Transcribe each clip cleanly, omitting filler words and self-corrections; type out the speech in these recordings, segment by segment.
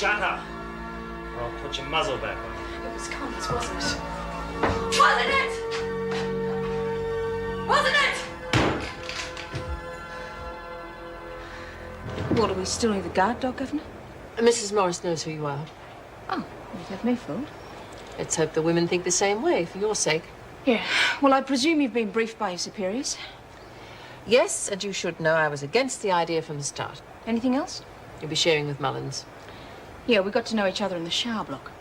Shut up, or I'll put your muzzle back on. It was Connor's, wasn't it? Wasn't it? Wasn't it? What, are we still in the guard dog, Governor? Mrs. Morris knows who you are. Oh, you'd have me fooled. Let's hope the women think the same way, for your sake. Yeah, well, I presume you've been briefed by your superiors. Yes, and you should know I was against the idea from the start. Anything else? You'll be sharing with Mullins. Yeah, we got to know each other in the shower block.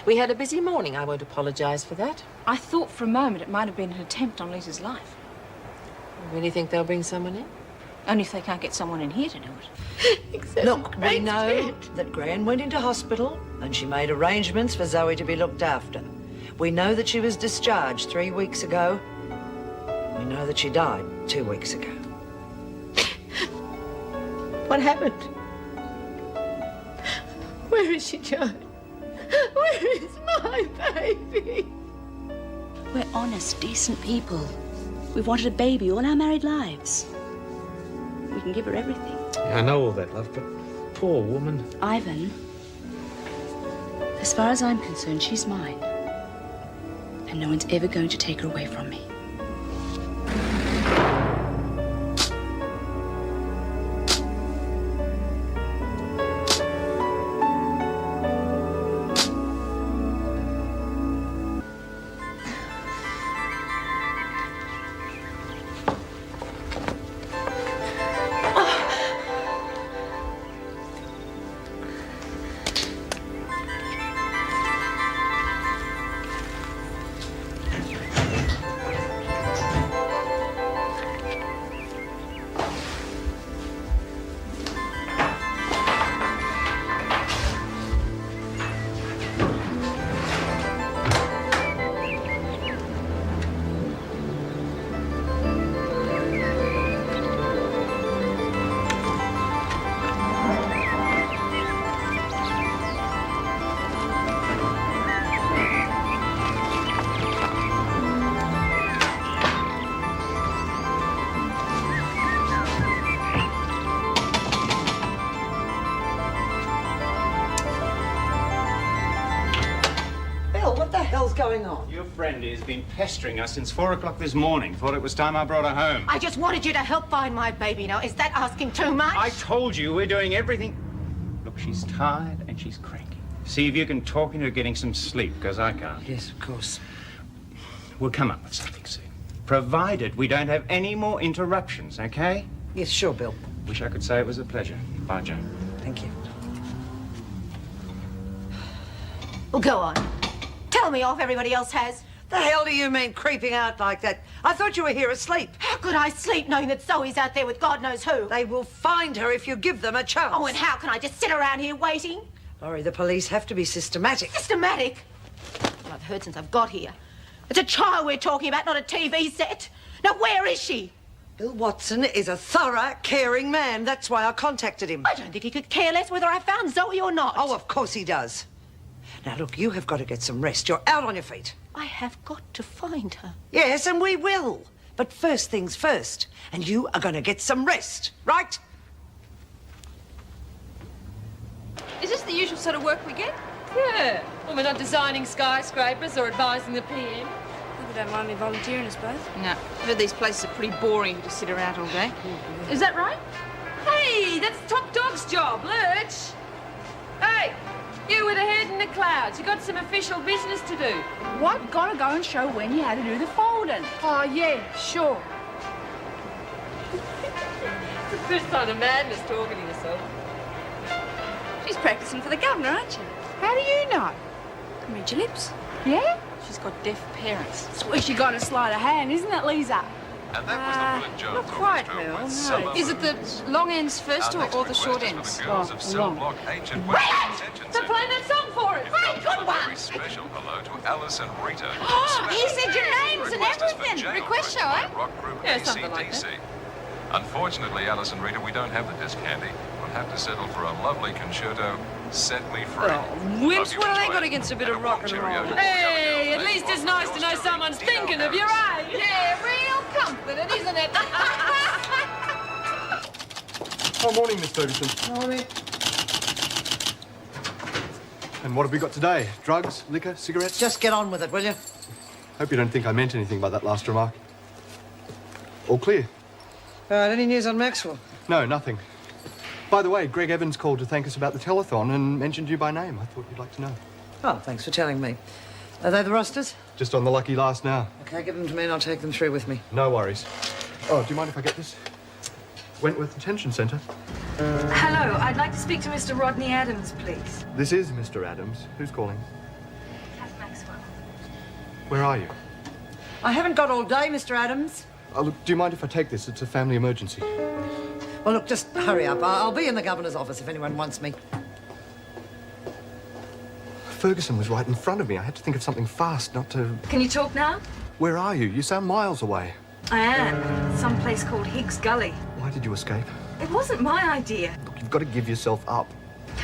We had a busy morning. I won't apologise for that. I thought for a moment it might have been an attempt on Lisa's life. You really think they'll bring someone in? Only if they can't get someone in here to do it. Look, we know that Gran went into hospital and she made arrangements for Zoe to be looked after. We know that she was discharged 3 weeks ago. We know that she died 2 weeks ago. What happened? Where is she, Joe? Where is my baby? We're honest, decent people. We've wanted a baby all our married lives. We can give her everything. Yeah, I know all that, love, but poor woman. Ivan, as far as I'm concerned, she's mine. And no one's ever going to take her away from me. Going on? Your friend has been pestering us since 4 o'clock this morning. Thought it was time I brought her home. I just wanted you to help find my baby. Now, is that asking too much? I told you we're doing everything. Look, she's tired and she's cranky. See if you can talk into getting some sleep, because I can't. Yes, of course. We'll come up with something soon. Provided we don't have any more interruptions, okay? Yes, sure, Bill. Wish I could say it was a pleasure. Bye, Joe. Thank you. Well, go on. Tell me off, everybody else has. The hell do you mean creeping out like that? I thought you were here asleep. How could I sleep knowing that Zoe's out there with God knows who? They will find her if you give them a chance. Oh, and how can I just sit around here waiting? Laurie, the police have to be systematic. Systematic? Well, I've heard since I've got here. It's a child we're talking about, not a TV set. Now, where is she? Bill Watson is a thorough, caring man. That's why I contacted him. I don't think he could care less whether I found Zoe or not. Oh, of course he does. Now, look, you have got to get some rest. You're out on your feet. I have got to find her. Yes, and we will. But first things first. And you are going to get some rest, right? Is this the usual sort of work we get? Yeah. Well, we're not designing skyscrapers or advising the PM. Hope you don't mind me volunteering us both. No. I've heard these places are pretty boring to sit around all day. Is that right? Hey, that's Top Dog's job, Lurch. Hey, you with a head in the clouds. You got some official business to do. What? Gotta go and show Wendy how to do the folding. Oh, yeah, sure. It's the first sign of madness talking to yourself. She's practicing for the governor, aren't you? How do you know? I read your lips. Yeah? She's got deaf parents. It's where she got a sleight of hand, isn't it, Lisa? And that was the Will and Jones not quite, Orchestra Bill, with no. Summer Is it the Moons. long ends first Our or next the request short is ends? for the girls of Cell long. Block H and West Detention They're playing that song for us. Hey, good one. A very special hello to Alice and Rita. He said your names and everything. Request show, eh? Rock group Yeah, something like AC/DC. Unfortunately, Alice and Rita, we don't have the disc handy. We'll have to settle for a lovely concerto, Set Me Free. Wimps, Hope you what have they enjoy got it. against a bit And of rock and cheerio roll? to all Hey, the at other least girls. it's nice to know someone's thinking of you, eh? Yeah, real comforting, isn't it? Oh, morning, Miss Ferguson. Morning. And what have we got today? Drugs, liquor, cigarettes? Just get on with it, will you? Hope you don't think I meant anything by that last remark. All clear? Any news on Maxwell? No, nothing. By the way, Greg Evans called to thank us about the telethon and mentioned you by name. I thought you'd like to know. Oh, thanks for telling me. Are they the rosters? Just on the lucky last now. Okay, give them to me and I'll take them through with me. No worries. Oh, do you mind if I get this? Wentworth Detention Centre. Hello, I'd like to speak to Mr. Rodney Adams, please. This is Mr. Adams. Who's calling? Kath Maxwell. Where are you? I haven't got all day, Mr. Adams. Oh, look, do you mind if I take this? It's a family emergency. Well, look, just hurry up. I'll be in the governor's office if anyone wants me. Ferguson was right in front of me. I had to think of something fast, not to... Can you talk now? Where are you? You sound miles away. I am. Some place called Higgs Gully. Why did you escape? It wasn't my idea. Look, you've got to give yourself up.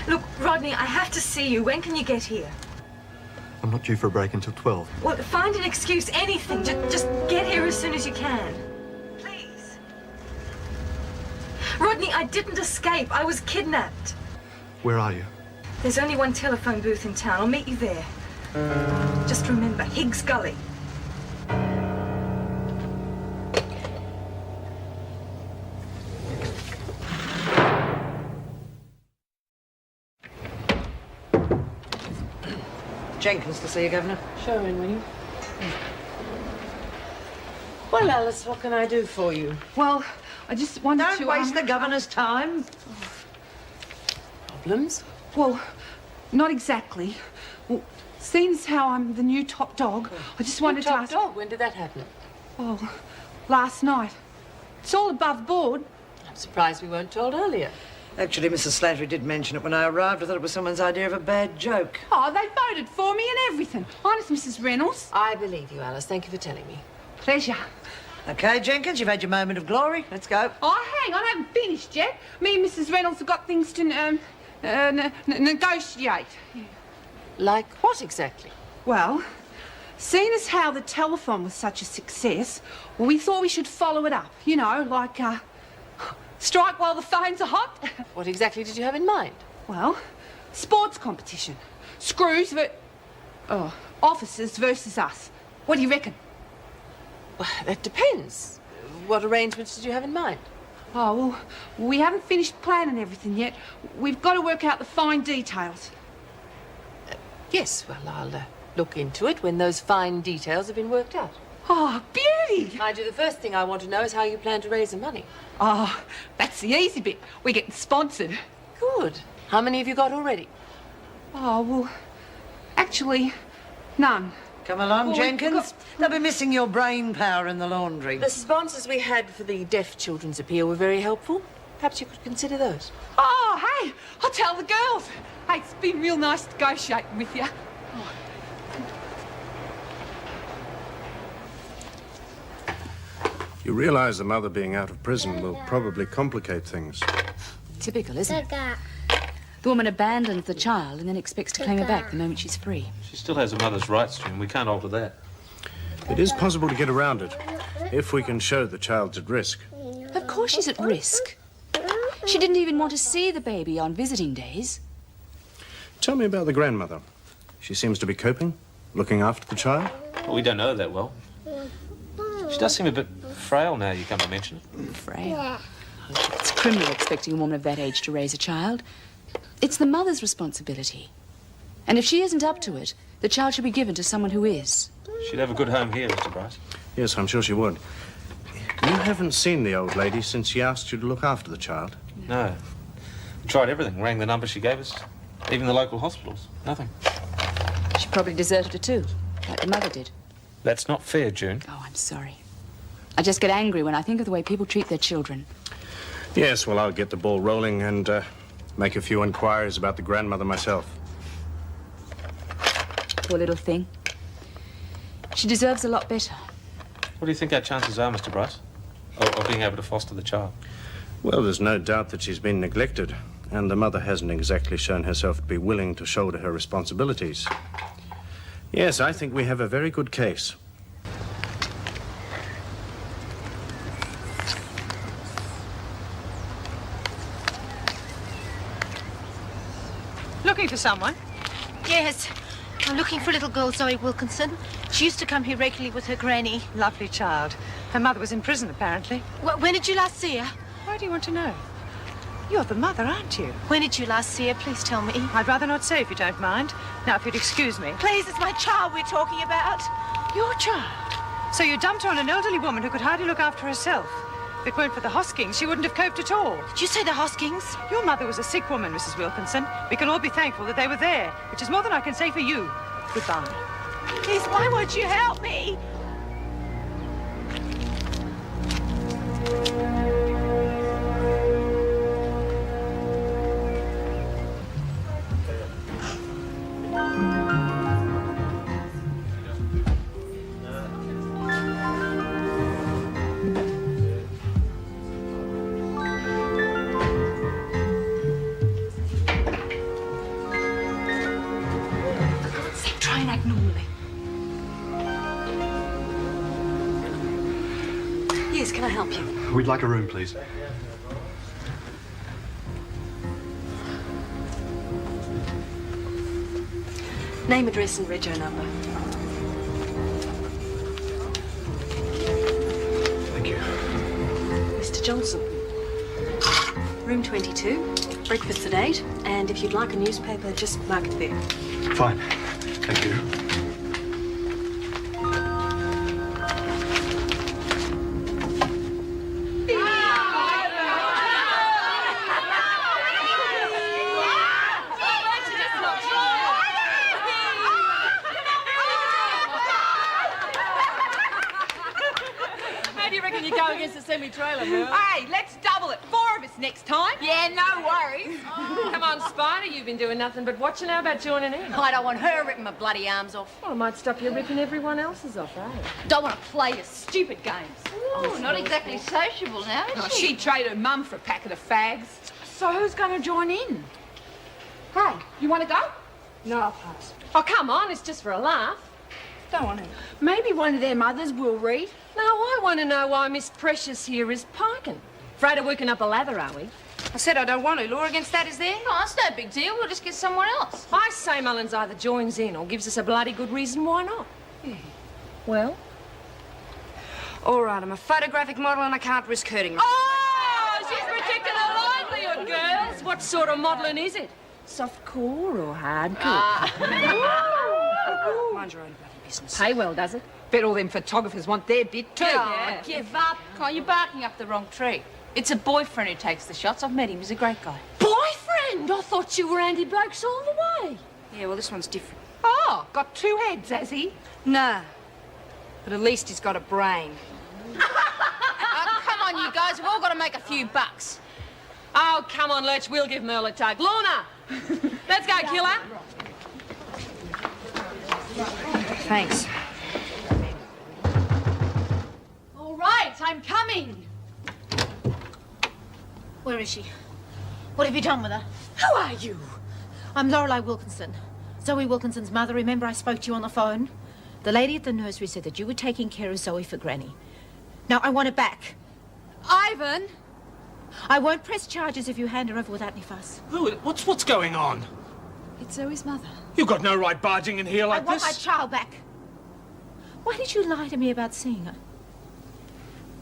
Look, Rodney, I have to see you. When can you get here? I'm not due for a break until 12. Well, find an excuse, anything. Just get here as soon as you can. Please. Rodney, I didn't escape. I was kidnapped. Where are you? There's only one telephone booth in town. I'll meet you there. Just remember, Higgs Gully. Jenkins to see you, Governor. Show in, will you? Well, Alice, what can I do for you? Well, I just wanted to... Don't waste the governor's time. Problems? Well, not exactly. Well, seeing as how I'm the new top dog, I just wanted to ask... Top dog? When did that happen? Oh, last night. It's all above board. I'm surprised we weren't told earlier. Actually, Mrs. Slattery did mention it when I arrived. I thought it was someone's idea of a bad joke. Oh, they voted for me and everything. Honest, Mrs. Reynolds. I believe you, Alice. Thank you for telling me. Pleasure. Okay, Jenkins, you've had your moment of glory. Let's go. Oh, hang on, I haven't finished yet. Me and Mrs. Reynolds have got things to negotiate. Like what exactly? Well, seeing as how the telethon was such a success, well, we thought we should follow it up. You know, like, strike while the phones are hot. What exactly did you have in mind? Well, sports competition. Screws officers versus us. What do you reckon? Well, that depends. What arrangements did you have in mind? Oh, well, we haven't finished planning everything yet. We've got to work out the fine details. Yes, well, I'll look into it when those fine details have been worked out. Oh, beauty! Mind you, the first thing I want to know is how you plan to raise the money. Oh, that's the easy bit. We're getting sponsored. Good. How many have you got already? Oh, well, actually, none. Come along, Well, Jenkins. They'll be missing your brain power in the laundry. The sponsors we had for the Deaf Children's Appeal were very helpful. Perhaps you could consider those. Oh, hey, I'll tell the girls. Hey, it's been real nice negotiating with you. You realize the mother being out of prison will probably complicate things. Typical, isn't it? The woman abandons the child and then expects to claim her back the moment she's free. She still has a mother's rights to him. We can't alter that. It is possible to get around it, if we can show the child's at risk. Of course she's at risk. She didn't even want to see the baby on visiting days. Tell me about the grandmother. She seems to be coping, looking after the child. Well, we don't know that well. She does seem a bit frail now you come to mention it. Frail. It's criminal expecting a woman of that age to raise a child. It's the mother's responsibility. And if she isn't up to it, the child should be given to someone who is. She'd have a good home here, Mr. Bryce. Yes, I'm sure she would. You haven't seen the old lady since she asked you to look after the child. No. We tried everything. Rang the number she gave us. Even the local hospitals. Nothing. She probably deserted her too, like the mother did. That's not fair, June. Oh, I'm sorry. I just get angry when I think of the way people treat their children. Yes, well, I'll get the ball rolling and make a few inquiries about the grandmother myself. Poor little thing. She deserves a lot better. What do you think our chances are, Mr. Bryce, of being able to foster the child? Well, there's no doubt that she's been neglected, and the mother hasn't exactly shown herself to be willing to shoulder her responsibilities. Yes, I think we have a very good case. Looking for someone? Yes. I'm looking for a little girl, Zoe Wilkinson. She used to come here regularly with her granny. Lovely child. Her mother was in prison, apparently. When did you last see her? Why do you want to know? You're the mother, aren't you? When did you last see her? Please tell me. I'd rather not say if you don't mind. Now, if you'd excuse me. Please, it's my child we're talking about. Your child? So you dumped her on an elderly woman who could hardly look after herself. If it weren't for the Hoskings, she wouldn't have coped at all. Did you say the Hoskings? Your mother was a sick woman, Mrs. Wilkinson. We can all be thankful that they were there, which is more than I can say for you. Goodbye. Please, why won't you help me? Try and act normally. Yes, can I help you? We'd like a room, please. Name, address, and rego number. Thank you. Mr. Johnson. Room 22. Breakfast at 8. And if you'd like a newspaper, just mark it there. Fine. Thank you. How do you reckon you go against a semi-trailer, Merle? Hey, let's double it. 4 of us next time. Yeah, no worries. Come on, Spider, you've been doing nothing but watching. How about joining in? I don't want her ripping my bloody arms off. Well, I might stop you ripping everyone else's off, eh? Don't want to play your stupid games. Oh, not exactly sociable now, Oh, she'd trade her mum for a packet of fags. So who's going to join in? Hey, you want to go? No, I'll pass. Oh, come on, it's just for a laugh. Don't want to. Maybe one of their mothers will read. Now, I want to know why Miss Precious here is piking. Afraid of working up a lather, are we? I said I don't want to. Law against that, is there? Oh, it's no big deal. We'll just get someone else. I say Mullins either joins in or gives us a bloody good reason why not. Well? All right, I'm a photographic model and I can't risk hurting myself. Oh, she's protecting her livelihood, girls. What sort of modelling is it? Softcore or hardcore? Mind your own bloody business. Pay well, does it? Bet all them photographers want their bit too. Yeah. Give up. Oh, you're barking up the wrong tree. It's a boyfriend who takes the shots. I've met him. He's a great guy. Boyfriend? I thought you were anti-blokes all the way. Yeah, well, this one's different. Oh, got 2 heads, has he? Nah. But at least he's got a brain. Oh, come on, you guys. We've all got to make a few bucks. Oh, come on, Lurch. We'll give Merle a tug. Lorna! Let's go, killer. Thanks. All right, I'm coming. Where is she? What have you done with her? Who are you? I'm Lorelei Wilkinson. Zoe Wilkinson's mother. Remember I spoke to you on the phone? The lady at the nursery said that you were taking care of Zoe for Granny. Now, I want her back. Ivan! I won't press charges if you hand her over without any fuss. What's going on? It's Zoe's mother. You've got no right barging in here like I want this. my child back. Why did you lie to me about seeing her?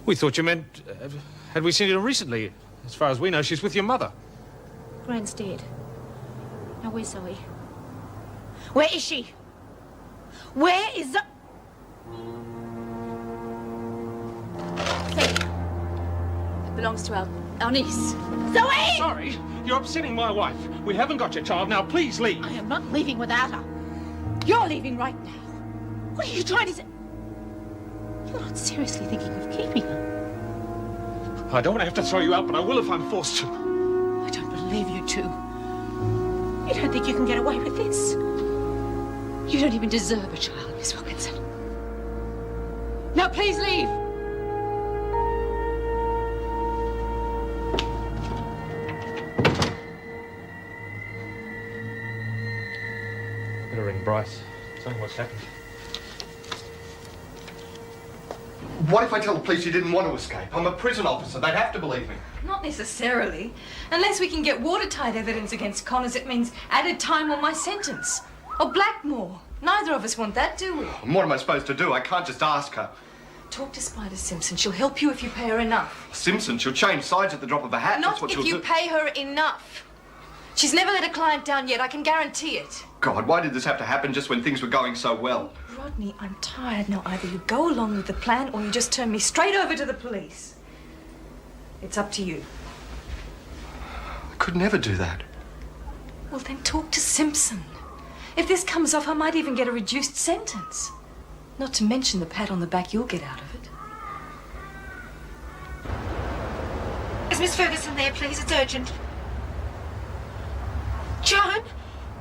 We thought you meant... had we seen her recently? As far as we know, she's with your mother. Gran's dead. Now, where's Zoe? Where is she? Where is Zoe? It belongs to our niece. Zoe! Sorry, you're upsetting my wife. We haven't got your child. Now, please leave. I am not leaving without her. You're leaving right now. What are you trying to say? You're not seriously thinking of keeping her. I don't want to have to throw you out, but I will if I'm forced to. I don't believe you two. You don't think you can get away with this? You don't even deserve a child, Miss Wilkinson. Now, please leave. Better ring Bryce. Tell him what's happened. What if I tell the police you didn't want to escape? I'm a prison officer. They'd have to believe me. Not necessarily. Unless we can get watertight evidence against Connors, it means added time on my sentence. Or Blackmore. Neither of us want that, do we? And what am I supposed to do? I can't just ask her. Talk to Spider Simpson. She'll help you if you pay her enough. Simpson, she'll change sides at the drop of a hat. That's Not what if she'll you do. pay her enough. She's never let a client down yet, I can guarantee it. God, why did this have to happen just when things were going so well? Rodney, I'm tired now. Either you go along with the plan or you just turn me straight over to the police. It's up to you. I could never do that. Well, then talk to Simpson. If this comes off, I might even get a reduced sentence. Not to mention the pat on the back you'll get out of it. Is Miss Ferguson there, please? It's urgent. Joan,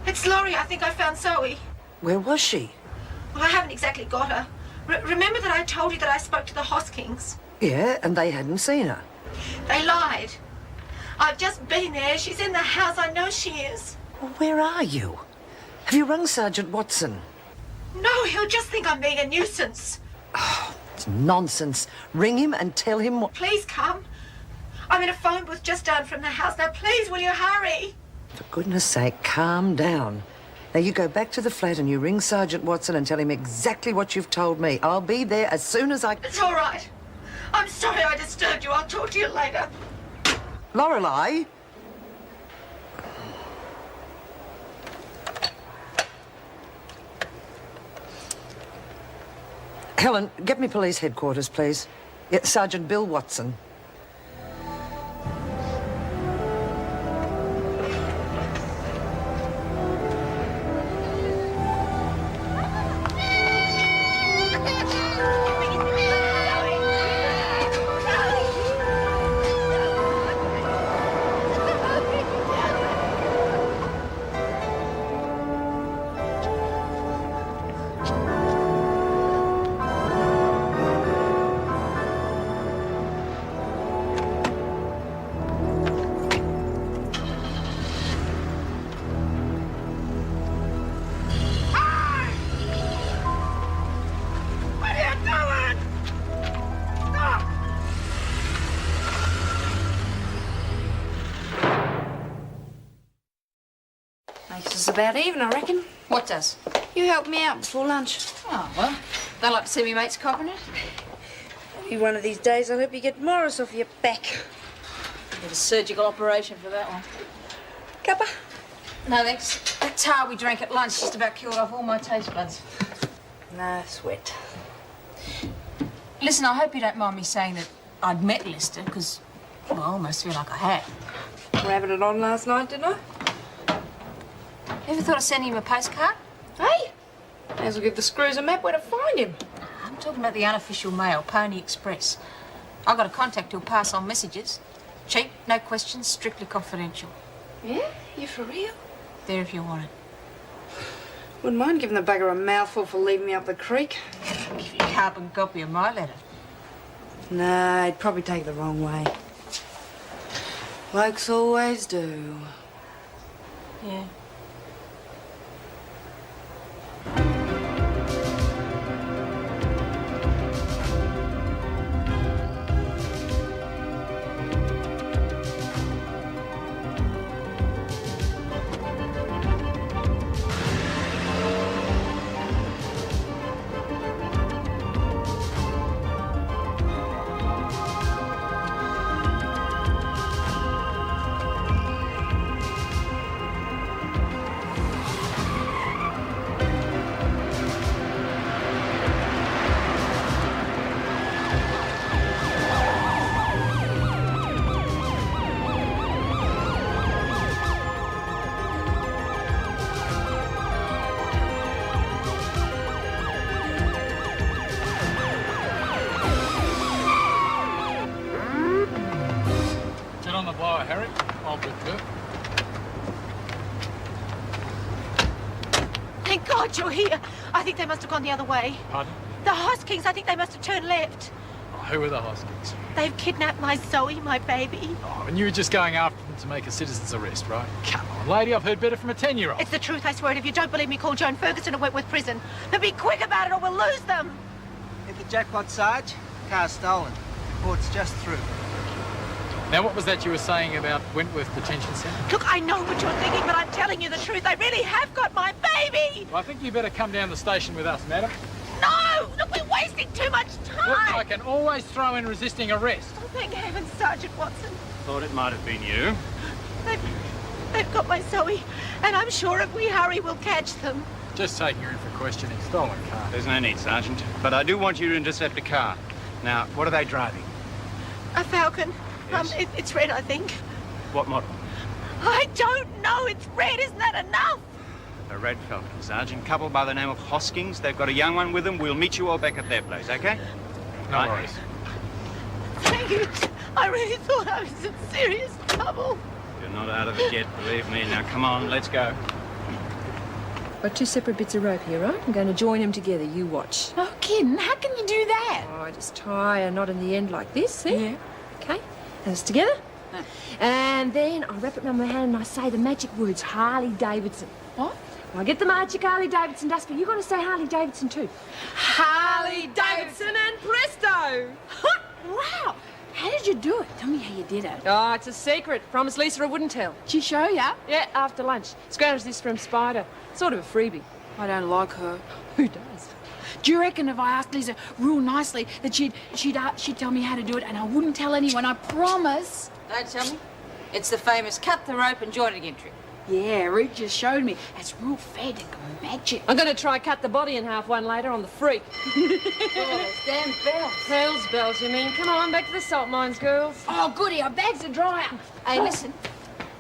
it's Laurie. I think I found Zoe. Where was she? Well, I haven't exactly got her. Remember that I told you that I spoke to the Hoskins? Yeah, and they hadn't seen her. They lied. I've just been there. She's in the house. I know she is. Well, where are you? Have you rung Sergeant Watson? No, he'll just think I'm being a nuisance. It's nonsense. Ring him and tell him what... Please come. I'm in a phone booth just down from the house. Now, please, will you hurry? For goodness sake, calm down. Now, you go back to the flat and you ring Sergeant Watson and tell him exactly what you've told me. I'll be there as soon as I... It's all right. I'm sorry I disturbed you. I'll talk to you later. Lorelei? Helen, get me police headquarters, please. Yeah, Sergeant Bill Watson. Makes us about even, I reckon. What does? You helped me out before lunch. Oh, well, they like to see me mates copping it. Maybe one of these days I hope you get Morris off your back. Get a surgical operation for that one. Cuppa? No, thanks. That tar we drank at lunch just about killed off all my taste buds. No sweat. Listen, I hope you don't mind me saying that I'd met Lister, because, well, I almost feel like I had. Rabbit it on last night, didn't I? Ever thought of sending him a postcard? Hey? May as well give the screws a map where to find him. I'm talking about the unofficial mail, Pony Express. I've got a contact who'll pass on messages. Cheap, no questions, strictly confidential. Yeah? You for real? There if you want it. Wouldn't mind giving the bugger a mouthful for leaving me up the creek. Give you a carbon copy of my letter. Nah, he'd probably take it the wrong way. Blokes always do. Yeah. Thank God you're here. I think they must have gone the other way. Pardon? The Hoskins, I think they must have turned left. Oh, who are the Hoskins? They've kidnapped my Zoe, my baby. Oh, and you were just going after them to make a citizen's arrest, right? Come on, lady, I've heard better from a 10-year-old. It's the truth, I swear. And if you don't believe me, call Joan Ferguson at Wentworth Prison. But be quick about it or we'll lose them. Hit the jackpot, Sarge. Car stolen. Report's just through. Now, what was that you were saying about Wentworth Detention Centre? Look, I know what you're thinking, but I'm telling you the truth. They really have got my baby. Well, I think you better come down the station with us, madam. No! Look, we're wasting too much time! Look, I can always throw in resisting arrest. Oh, thank heavens, Sergeant Watson. Thought it might have been you. They've got my Zoe, and I'm sure if we hurry, we'll catch them. Just taking her in for questioning. Stolen car. There's no need, Sergeant. But I do want you to intercept a car. Now, what are they driving? A Falcon. Yes. It's red, I think. What model? I don't know. It's red. Isn't that enough? A red Falcon, Sergeant. Couple by the name of Hoskins. They've got a young one with them. We'll meet you all back at their place, okay? No worries. Thank you. I really thought I was in serious trouble. You're not out of it yet, believe me. Now, come on, let's go. Got two separate bits of rope here, right? I'm going to join them together. You watch. Oh, Kin, how can you do that? Oh, I just tie a knot in the end like this, see? Yeah. Okay. And it's together. And then I wrap it around my hand and I say the magic words, Harley Davidson. What? Well, I get the magic Harley Davidson dust, but you've got to say Harley Davidson too. Harley Davidson and presto! Wow! How did you do it? Tell me how you did it. Oh, it's a secret. Promised Lisa I wouldn't tell. Did she show ya? Yeah, after lunch. Scrounged this from Spider. Sort of a freebie. I don't like her. Who does? Do you reckon if I asked Lisa real nicely that she'd tell me how to do it and I wouldn't tell anyone, I promise? Don't tell me. It's the famous cut the rope and join it again trick. Yeah, Rick just showed me. It's real frantic magic. I'm going to try cut the body in half one later on the freak. Oh, those damn bells. Hell's bells, you mean? Come on, back to the salt mines, girls. Oh, goody, our bags are dry. Hey, listen.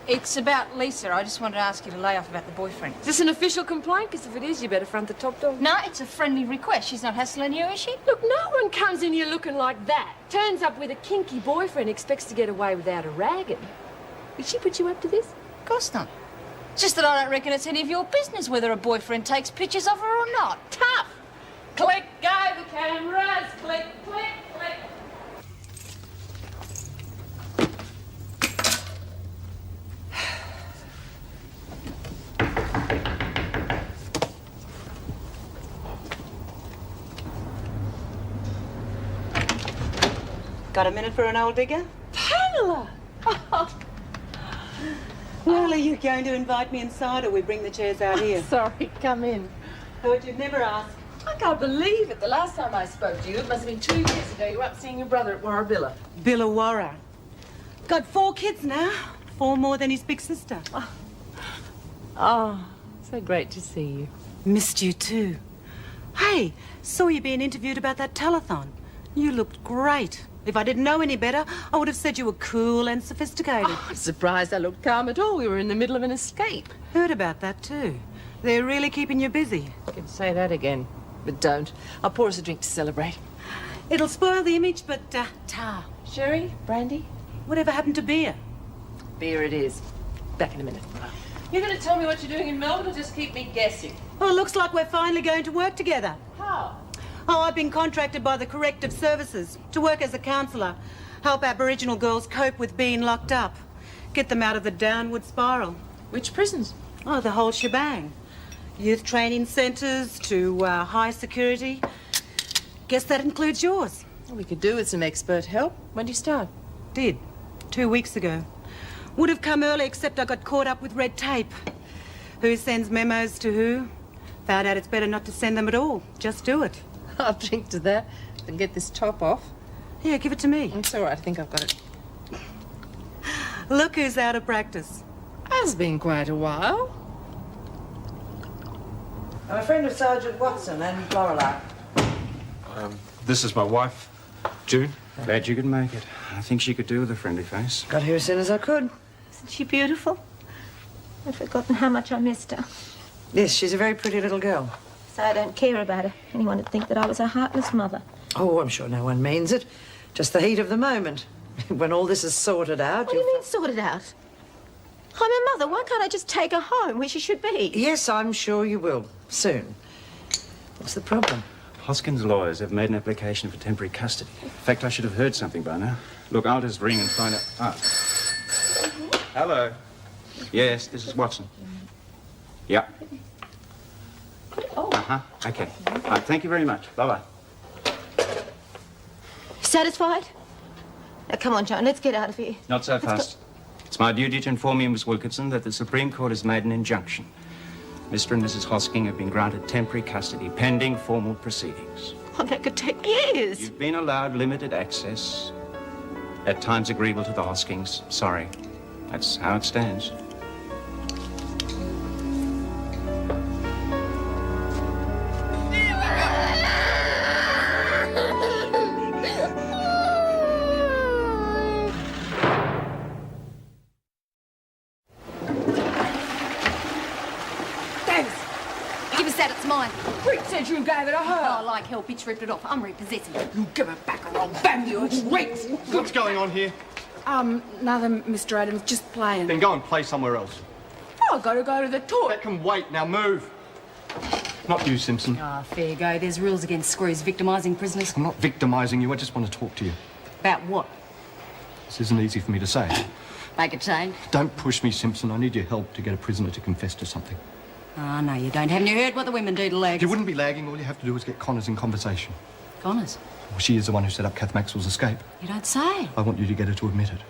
It's about Lisa. I just wanted to ask you to lay off about the boyfriend. Is this an official complaint? Because if it is, you better front the top dog. No, it's a friendly request. She's not hassling you, is she? Look, no one comes in here looking like that. Turns up with a kinky boyfriend, expects to get away without a ragging. Did she put you up to this? Of course not. It's just that I don't reckon it's any of your business whether a boyfriend takes pictures of her or not. Tough! Click, go the cameras. Click, click, click. Got a minute for an old digger? Pamela! Oh. Well, are you going to invite me inside or we bring the chairs out here? Sorry, come in. Thought you'd never ask. I can't believe it. The last time I spoke to you, it must have been 2 years ago. You were up seeing your brother at Warrabilla. Billawarra. Got 4 kids now. 4 more than his big sister. Oh, so great to see you. Missed you too. Hey, saw you being interviewed about that telethon. You looked great. If I didn't know any better, I would have said you were cool and sophisticated. Oh, I'm surprised I looked calm at all. We were in the middle of an escape. Heard about that too. They're really keeping you busy. You can say that again, but don't. I'll pour us a drink to celebrate. It'll spoil the image, but tar. Sherry? Brandy? Whatever happened to beer? Beer it is. Back in a minute. You're going to tell me what you're doing in Melbourne or just keep me guessing? Well, it looks like we're finally going to work together. How? Oh, I've been contracted by the Corrective Services to work as a counsellor, help Aboriginal girls cope with being locked up, get them out of the downward spiral. Which prisons? Oh, the whole shebang. Youth training centres to high security. Guess that includes yours. Well, we could do with some expert help. When do you start? Did. 2 weeks ago. Would have come early, except I got caught up with red tape. Who sends memos to who? Found out it's better not to send them at all. Just do it. I'll drink to that and get this top off. Yeah, give it to me. It's all right. I think I've got it. Look who's out of practice. Has been quite a while. I'm a friend of Sergeant Watson and Lorelei. This is my wife, June. Glad you could make it. I think she could do with a friendly face. Got here as soon as I could. Isn't she beautiful? I've forgotten how much I missed her. Yes, she's a very pretty little girl. So I don't care about her. Anyone would think that I was a heartless mother. Oh, I'm sure no one means it. Just the heat of the moment. When all this is sorted out... What do you mean, sorted out? I'm her mother. Why can't I just take her home where she should be? Yes, I'm sure you will. Soon. What's the problem? Hoskins' lawyers have made an application for temporary custody. In fact, I should have heard something by now. Look, I'll just ring and find out. Ah. Hello. Yes, this is Watson. Yeah. Oh. Uh-huh. Okay. All right, thank you very much. Bye-bye. Satisfied? Now, come on, John. Let's get out of here. Not so fast. It's my duty to inform you, Miss Wilkinson, that the Supreme Court has made an injunction. Mr. and Mrs. Hosking have been granted temporary custody pending formal proceedings. Oh, that could take years. You've been allowed limited access, at times agreeable to the Hoskings. Sorry. That's how it stands. Give us that, it's mine. Rick said you gave it to her. Oh, like hell, bitch ripped it off. I'm repossessing it. You give it back or I'll bang you. It's Rick's. What's going on here? Nothing, Mr. Adams, just playing. Then go and play somewhere else. I've got to go to the toilet. That can wait. Now move. Not you, Simpson. Ah, fair go. There's rules against screws victimising prisoners. I'm not victimising you. I just want to talk to you. About what? This isn't easy for me to say. Make a change? Don't push me, Simpson. I need your help to get a prisoner to confess to something. Oh, no, you don't. Haven't you heard what the women do to legs? If you wouldn't be lagging, all you have to do is get Connors in conversation. Connors? Well, she is the one who set up Kath Maxwell's escape. You don't say. I want you to get her to admit it.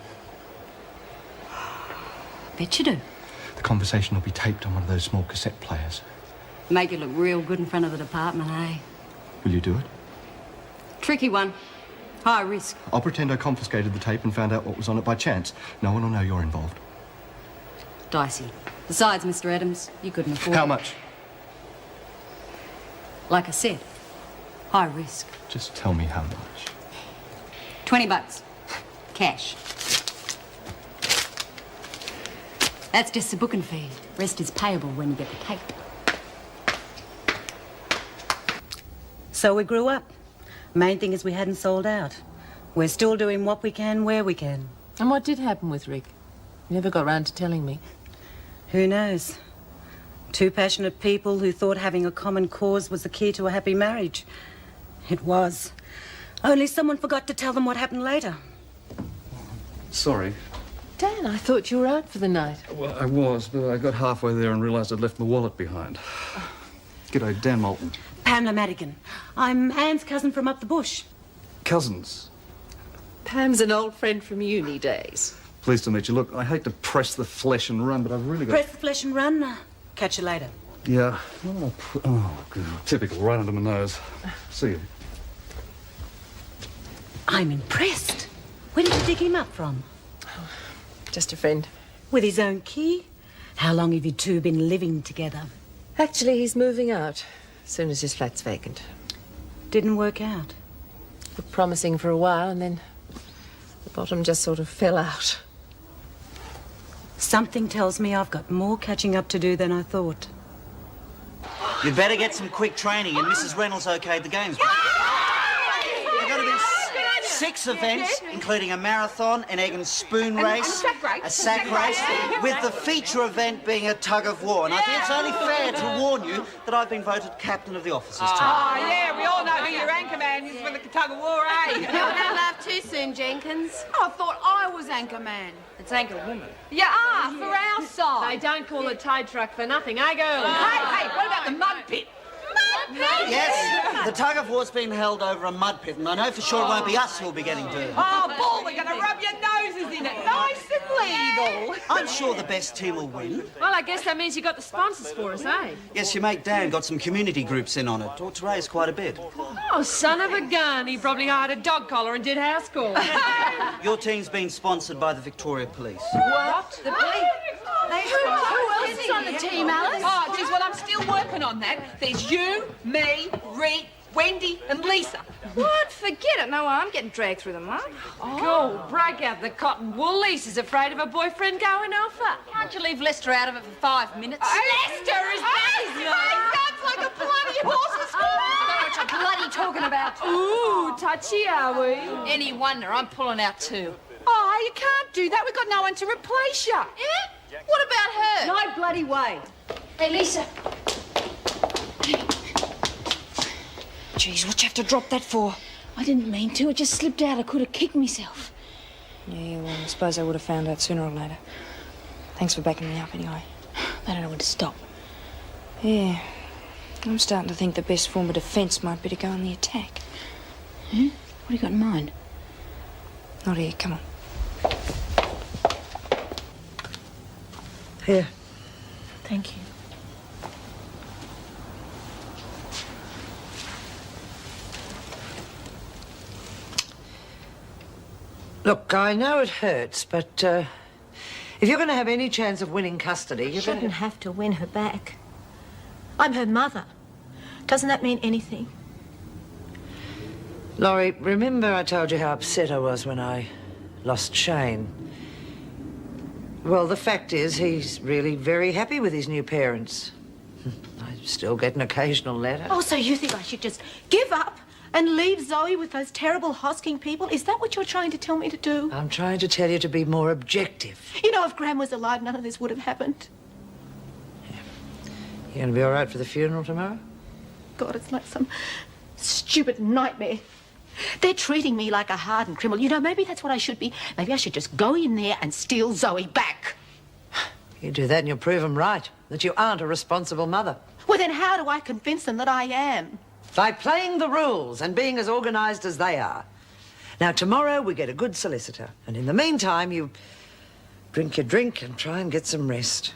Bet you do. The conversation will be taped on one of those small cassette players. Make it look real good in front of the department, eh? Will you do it? Tricky one. High risk. I'll pretend I confiscated the tape and found out what was on it by chance. No one will know you're involved. Dicey. Besides, Mr. Adams, you couldn't afford How it. much? Like I said, high risk. Just tell me how much. $20. Cash. That's just the booking fee. Rest is payable when you get the tape. So we grew up. Main thing is we hadn't sold out. We're still doing what we can where we can. And what did happen with Rick? You never got round to telling me. Who knows? Two passionate people who thought having a common cause was the key to a happy marriage. It was. Only someone forgot to tell them what happened later. Sorry. Dan, I thought you were out for the night. Well, I was, but I got halfway there and realised I'd left my wallet behind. G'day, Dan Moulton. Pamela Madigan. I'm Anne's cousin from up the bush. Cousins. Pam's an old friend from uni days. Pleased to meet you. Look, I hate to press the flesh and run, but I've really got... Press the flesh and run. Catch you later. Yeah. Oh, God. Typical, right under my nose. See you. I'm impressed. Where did you dig him up from? Just a friend. With his own key? How long have you two been living together? Actually, he's moving out as soon as his flat's vacant. Didn't work out. Looked promising for a while, and then the bottom just sort of fell out. Something tells me I've got more catching up to do than I thought. You'd better get some quick training, and Mrs. Reynolds okayed the games. There are going to be 6 events, including a marathon, an egg and spoon race, a sack race, with the feature event being a tug of war. And I think it's only fair to warn you that I've been voted captain of the officers team. Oh, yeah, we all know who your anchor man is for the tug of war, eh? Don't laugh too soon, Jenkins. I thought I was anchor man. It's anchor woman. You are, for our side. They don't call a tow truck for nothing, eh, girls? Hey, what about the mud pit? Mud pit? Yes, the tug of war's been held over a mud pit, and I know for sure it won't be us who'll be getting dirty. Oh, bull, we're going to rub your noses in it. Nice and legal. I'm sure the best team will win. Well, I guess that means you got the sponsors for us, eh? Yes, your mate Dan got some community groups in on it. Ought to raise quite a bit. Oh, son of a gun. He probably hired a dog collar and did house calls. Your team's been sponsored by the Victoria Police. What? The police? Who else is on the team, Alice? Oh, geez, well, I'm still working on that. There's you, me, Rick, Wendy and Lisa. What? Forget it. No, I'm getting dragged through the mud. Oh, break out the cotton wool. Lisa's afraid of her boyfriend going off her. Can't you leave Lester out of it for 5 minutes? Lester is sounds like a bloody horse's What you bloody talking about? Ooh, touchy, are we? Any wonder, I'm pulling out too. Oh, you can't do that. We've got no one to replace you. Yeah? What about her? No bloody way. Hey, Lisa. Jeez, what you have to drop that for? I didn't mean to. It just slipped out. I could have kicked myself. Yeah, well, I suppose I would have found out sooner or later. Thanks for backing me up anyway. They don't know when to stop. Yeah. I'm starting to think the best form of defence might be to go on the attack. Hmm? What do you got in mind? Not here, come on. Here. Thank you. Look, I know it hurts, but if you're going to have any chance of winning custody, You shouldn't have to win her back. I'm her mother. Doesn't that mean anything? Laurie, remember I told you how upset I was when I lost Shane? Well, the fact is, he's really very happy with his new parents. I still get an occasional letter. Oh, so you think I should just give up and leave Zoe with those terrible Hosking people? Is that what you're trying to tell me to do? I'm trying to tell you to be more objective. You know, if Gran was alive, none of this would have happened. You going to be all right for the funeral tomorrow? God, it's like some stupid nightmare. They're treating me like a hardened criminal. You know, maybe that's what I should be. Maybe I should just go in there and steal Zoe back. You do that and you'll prove them right, that you aren't a responsible mother. Well, then how do I convince them that I am? By playing the rules and being as organised as they are. Now, tomorrow we get a good solicitor. And in the meantime, you drink your drink and try and get some rest.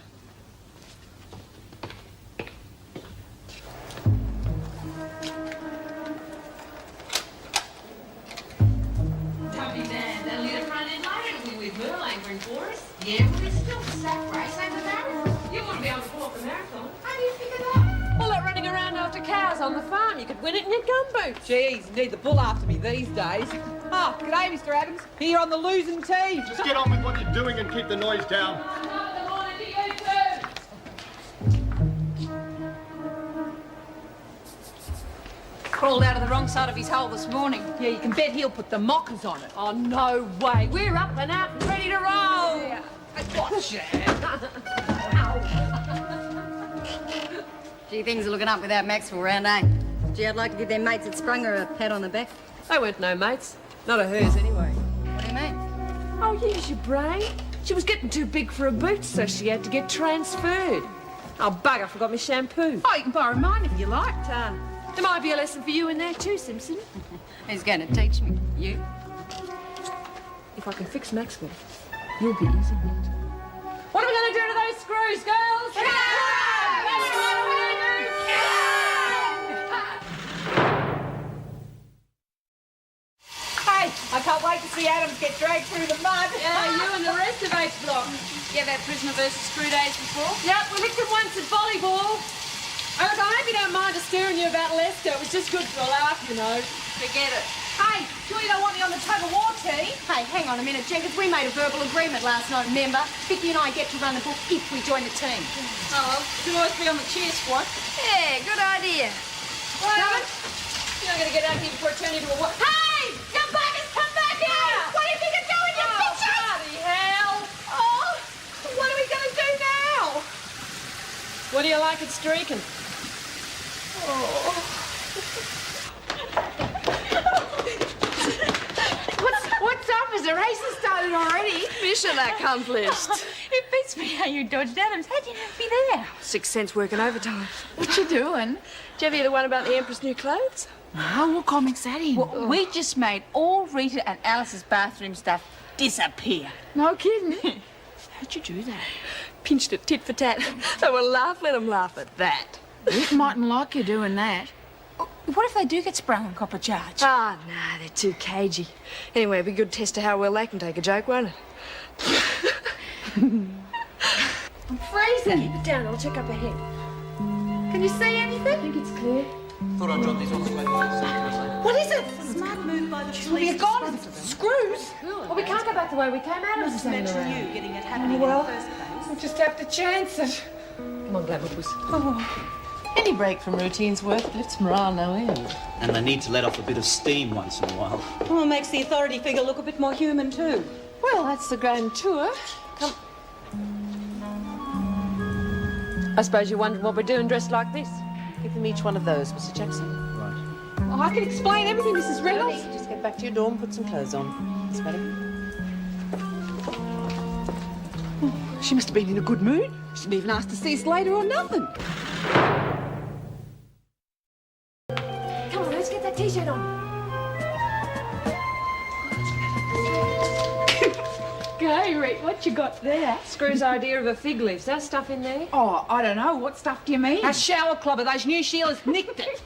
Don't be bad. That'll lead a front end later with Merle anchoring for us. Yeah, but it's still a sack race, ain't the marathon. You want to be able to pull off the marathon. How do you figure that? Well, like running around after cows on the farm. You could win it in your gumboots. Geez, you need the bull after me these days. Oh, g'day, Mr. Adams. Here on the losing team. Just get on with what you're doing and keep the noise down. Crawled out of the wrong side of his hole this morning. Yeah, you can bet he'll put the mockers on it. Oh, no way. We're up and out and ready to roll. Yeah. Gotcha. Gee, things are looking up without Maxwell round, eh? Gee, I'd like to give their mates at Sprunger a pat on the back. They weren't no mates. Not of hers, anyway. What do you mean? Oh, use your brain. She was getting too big for her boots, so she had to get transferred. Oh, bugger, I forgot my shampoo. Oh, you can borrow mine if you like. There might be a lesson for you in there too, Simpson. Who's going to teach me? You? If I can fix Maxwell, you'll be easy beat. What are we going to do to those screws, girls? That's what we're going to do. Hey, I can't wait to see Adams get dragged through the mud. Yeah, you and the rest of H Block. You ever had prisoner versus screw days before? Yep, we licked it once at volleyball. Oh, look, I hope you don't mind us steering you about Lester. It was just good for a laugh, you know. Forget it. Hey, sure you don't want me on the tug of war team? Hey, hang on a minute, Jenkins. We made a verbal agreement last night, remember? Vicky and I get to run the book if we join the team. Oh, well, you always be on the cheer squad. Yeah, good idea. Well, you're not going to get out here before it turns into a what? Hey! You buggers, come back here! What do you think you're doing, you bitches? Bloody hell! Oh, what are we going to do now? What do you like at streaking? What's up? Is the race has started already? Mission accomplished. It beats me how you dodged Adams. How'd you know to be there? 6 cents working overtime. What you doing? Did you ever hear the one about the Empress' new clothes? No, what comic's that in? Well, we just made all Rita and Alice's bathroom stuff disappear. No kidding. How'd you do that? Pinched it tit for tat. They will laugh, let them laugh at that. Rick mightn't like you doing that. What if they do get sprung on copper charge? Ah, nah, they're too cagey. Anyway, it'll be a good test of how well they can take a joke, won't it? I'm freezing. Keep it down, I'll check up ahead. Can you see anything? I think it's clear. Thought I'd jot these on the way. What is it? Smart move by the police. We're gone. Screws. Well, we can't go back the way we came out. Not to mention you getting it happening in the first place. We'll just have to chance it. Come on, Glamour Puss. Oh. Any break from routine's worth lifts morale no end. And they need to let off a bit of steam once in a while. Well, it makes the authority figure look a bit more human, too. Well, that's the grand tour. Come. I suppose you're wondering what we're doing dressed like this. Give them each one of those, Mr. Jackson. Right. Oh, I can explain everything, Mrs. Reynolds. Just get back to your dorm, put some clothes on. It's better. Oh, she must have been in a good mood. She didn't even ask to see us later or nothing. Come on, let's get that T-shirt on. Go, Rick, what you got there? Screw's idea of a fig leaf. Is that stuff in there? Oh, I don't know. What stuff do you mean? A shower clubber. Those new Sheilas nicked it.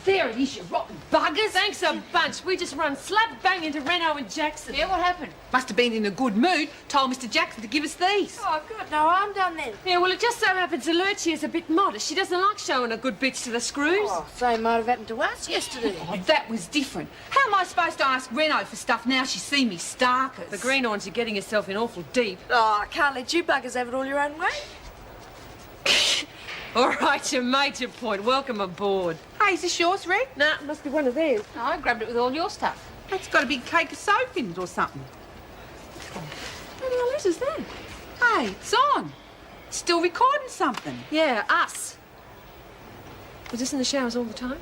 There it is, you rotten buggers. Thanks a bunch. We just run slap bang into Reno and Jackson. Yeah, what happened? Must have been in a good mood. Told Mr. Jackson to give us these. Oh, good. No harm done then. Yeah, well, it just so happens Lurchie is a bit modest. She doesn't like showing her good bits to the screws. Oh, same might have happened to us yesterday. Oh, that was different. How am I supposed to ask Reno for stuff now she's seen me starkers? The greenhorns are getting herself in awful deep. Oh, I can't let you buggers have it all your own way. All right, you made your point. Welcome aboard. Hey, is this yours, Rick? Nah, it must be one of theirs. No, I grabbed it with all your stuff. It's got a big cake of soap in it or something. What the hell is that? Hey, it's on. Still recording something. Yeah, us. Was this in the showers all the time?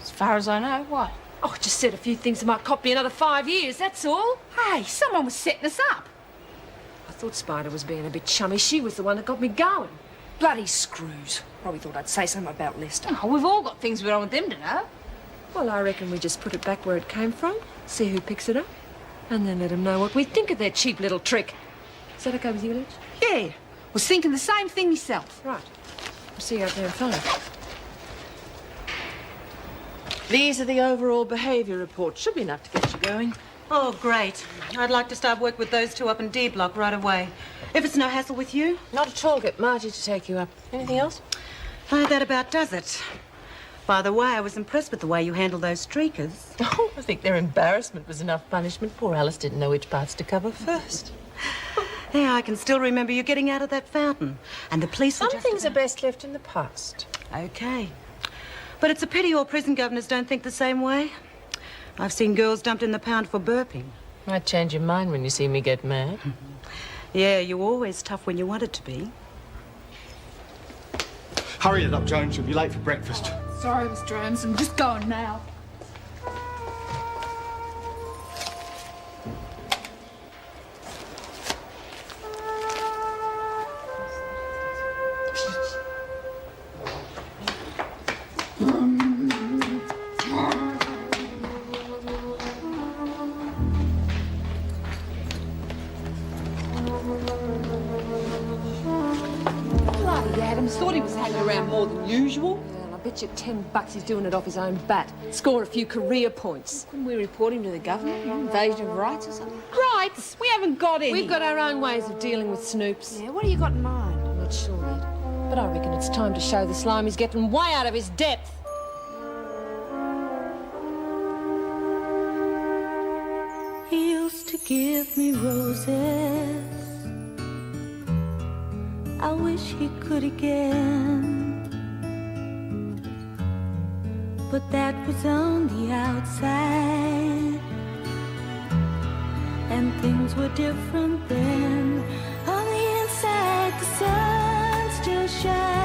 As far as I know, what? Oh, I just said a few things that might cop me another 5 years, that's all. Hey, someone was setting us up. I thought Spider was being a bit chummy. She was the one that got me going. Bloody screws. Probably thought I'd say something about Lester. Oh, we've all got things we don't want them to know. Well, I reckon we just put it back where it came from, see who picks it up, and then let them know what we think of their cheap little trick. Is that okay with you, Lidge? Yeah. Was thinking the same thing myself. Right. I'll see you out there in 5. These are the overall behaviour reports. Should be enough to get you going. Oh, great. I'd like to start work with those two up in D Block right away. If it's no hassle with you. Not at all. Get Margie to take you up. Anything else? That about does it. By the way, I was impressed with the way you handled those streakers. Oh, I think their embarrassment was enough punishment. Poor Alice didn't know which parts to cover first. Yeah, I can still remember you getting out of that fountain. And the police were Some things are best left in the past. Okay. But it's a pity all prison governors don't think the same way. I've seen girls dumped in the pound for burping. Might change your mind when you see me get mad. Yeah, you're always tough when you wanted to be. Hurry it up, Jones. You'll be late for breakfast. Sorry, Mr. Adams. I'm just going now. Bloody Adams. Thought he was hanging around more than usual. Well, I bet you $10 he's doing it off his own bat. Score a few career points. Couldn't we report him to the government? Invasion of rights or something? Rights? We haven't got any. We've got our own ways of dealing with snoops. Yeah, what do you got in mind? I'm not sure yet. But I reckon it's time to show the slime he's getting way out of his depth. He used to give me roses. I wish he could again. But that was on the outside, and things were different then. On the inside, the sun still shines.